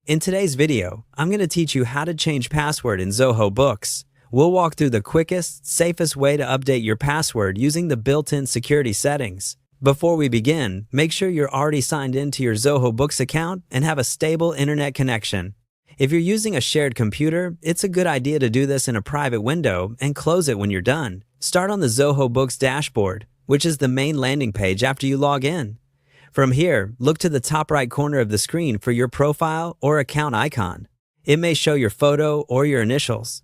In today's video, I'm going to teach you how to change password in Zoho Books. We'll walk through the quickest, safest way to update your password using the built-in security settings. Before we begin, make sure you're already signed into your Zoho Books account and have a stable internet connection. If you're using a shared computer, it's a good idea to do this in a private window and close it when you're done. Start on the Zoho Books dashboard, which is the main landing page after you log in. From here, look to the top right corner of the screen for your profile or account icon. It may show your photo or your initials.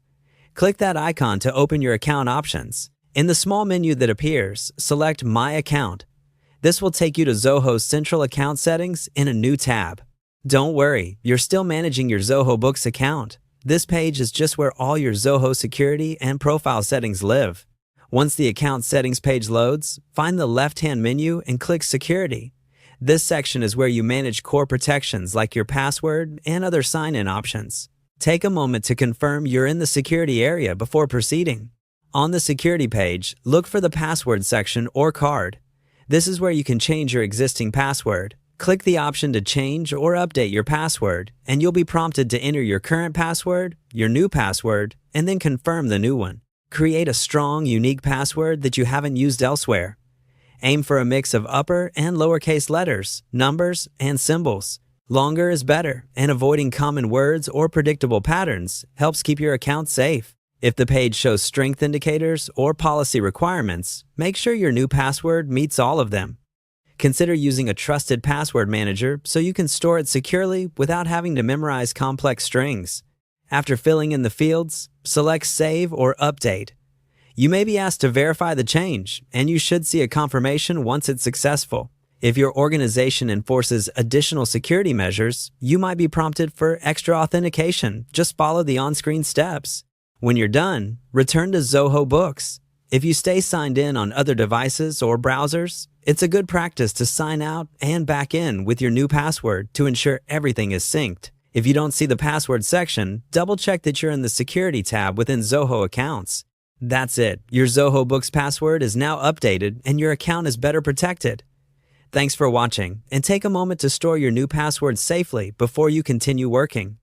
Click that icon to open your account options. In the small menu that appears, select My Account. This will take you to Zoho's Central Account Settings in a new tab. Don't worry, you're still managing your Zoho Books account. This page is just where all your Zoho security and profile settings live. Once the account settings page loads, find the left-hand menu and click Security. This section is where you manage core protections like your password and other sign-in options. Take a moment to confirm you're in the security area before proceeding. On the security page, look for the password section or card. This is where you can change your existing password. Click the option to change or update your password, and you'll be prompted to enter your current password, your new password, and then confirm the new one. Create a strong, unique password that you haven't used elsewhere. Aim for a mix of upper and lowercase letters, numbers, and symbols. Longer is better, and avoiding common words or predictable patterns helps keep your account safe. If the page shows strength indicators or policy requirements, make sure your new password meets all of them. Consider using a trusted password manager so you can store it securely without having to memorize complex strings. After filling in the fields, select Save or Update. You may be asked to verify the change, and you should see a confirmation once it's successful. If your organization enforces additional security measures, you might be prompted for extra authentication. Just follow the on-screen steps. When you're done, return to Zoho Books. If you stay signed in on other devices or browsers, it's a good practice to sign out and back in with your new password to ensure everything is synced. If you don't see the password section, double-check that you're in the Security tab within Zoho Accounts. That's it. Your Zoho Books password is now updated and your account is better protected. Thanks for watching, and take a moment to store your new password safely before you continue working.